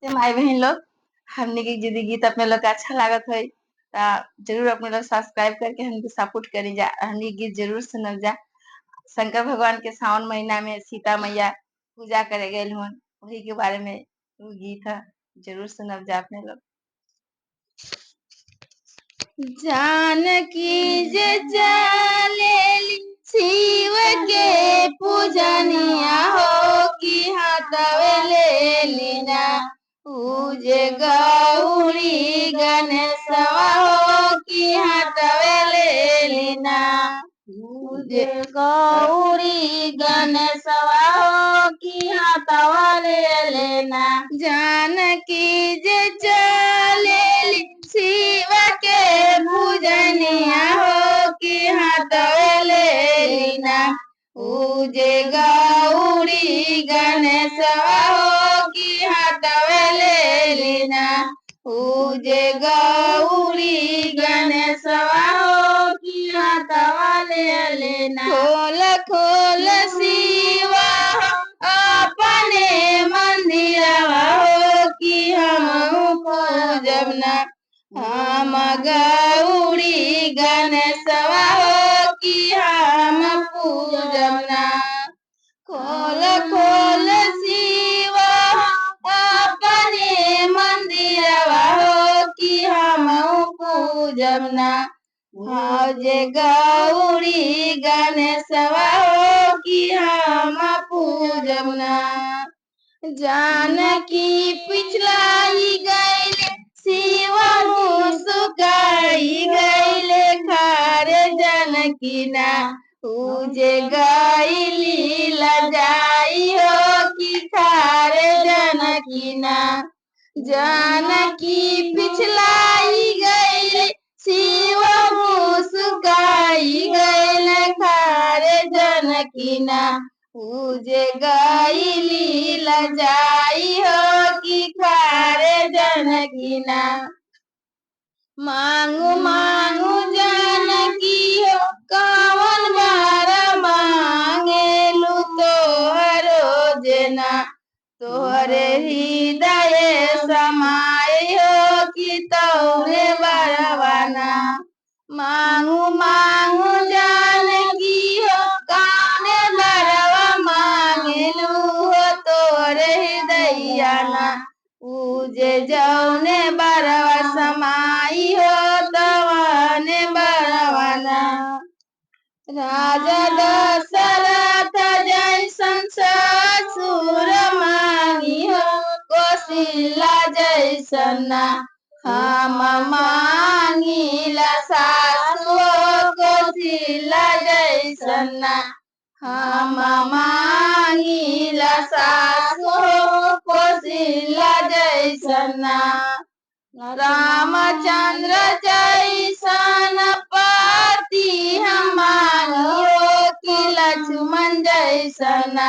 नमस्ते माई बहन लोग। हमने की यदि गीत अपने लोग का अच्छा लागत है जरूर अपने लोग सब्सक्राइब करके हमको सपोर्ट करी जा। हमने गीत जरूर सुनल जा। शंकर भगवान के सावन महीना में सीता मैया पूजा करे गए हन, वही के बारे में वो गीत है, जरूर सुनल जा अपने लोग। जानकी जे चलेली शिव के पूजनिया हो कि हाथवे ले लीना, पूजे गौरी गणेशवा हो कि हाथवे ले लीना, पूजे गौरी गणेशवा हो कि हाथवा ले लेना। जानकी जे चलेली शिव के पूजनिया हो कि हाथवे ले लीना, पूजे गौरी गणेशवा हो कि हाथवे ले लीना, पूजे गौरी गणेशवा हो कि हाथवा ले लेना। खोल खोल शिवा अपने मंदिरवा हो कि हम पूजब ना, हम गौरी गणेशवा हो कि हम पूजब ना। खोल खोल शिवा अपने मंदिरवा हो कि हम पूजब ना, जे गौरी गणेशवा हो कि हम पूजब ना। जानकी पिछलाई गईले शिव मुस्काई गईले खारे जानकी ना, पूजे गईली लजाई हो कि खारे जानकी ना। जानकी पिछलाई गईले शिव मुस्काई गईले खारे जानकी ना, पूजे गईली लजाई हो कि खारे जानकी ना। मांगू मांगू जानकी हो कवन बार मांगेलू तोहरो जेना, तोहरे हृदय समाई हो कि तोहरे बरवाना। मांगू मांगू जानकी हो कवने बरवा मांगेलू हो तोहरे हृदयाना, पूजे जौने बरवा समाई हो तवने बरवाना। राजा दशरथ जैसन ससुर मांगी हो कौशल्या जैसन ना, हम मांगीला सासु हो कौशल्या जैसन ना, हम मांगीला सासु हो कौशल्या जैसन ना। रामचंद्र जैसन पति हम मांगियो कि लक्ष्मण जैसन ना,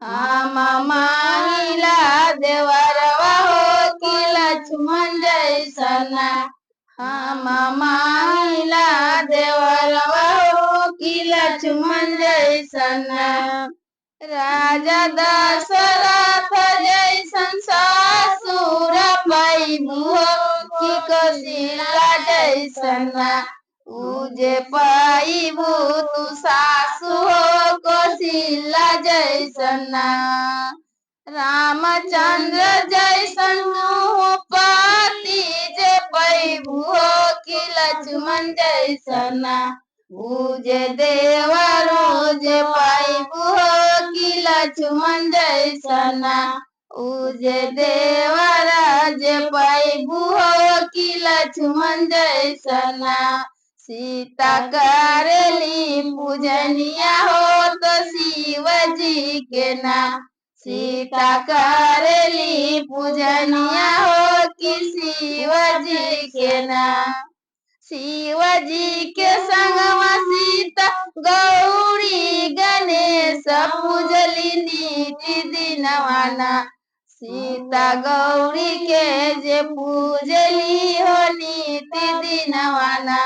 हम मांगिला देवरवा हो कि लक्ष्मण जैसन ना, हम मांगिला देवरवा हो कि लक्ष्मण जैसन ना। राजा दशरथ जैसन ससुर पैबू हो कि कौशल्या जैसन ना, पूजे पैबू तू सासु हो कौशल्या जैसन ना। रामचंद्र जैसन पति जे पैबू हो कि लक्ष्मण जैसन ना, पूजे देवरो जे पैबू हो कि लक्ष्मण जैसन ना, पूजे देवरा जे पैबू हो कि लक्ष्मण जैसन ना। सीता करेली पूजनिया हो तो शिव जी के ना, सीता करेली पूजनिया हो कि शिव जी के ना। शिव जी के संगवा सीता गौरी गणेश पूजली नीति दिनवाना, सीता गौरी के जे पूजली हो नीति दिनवाना।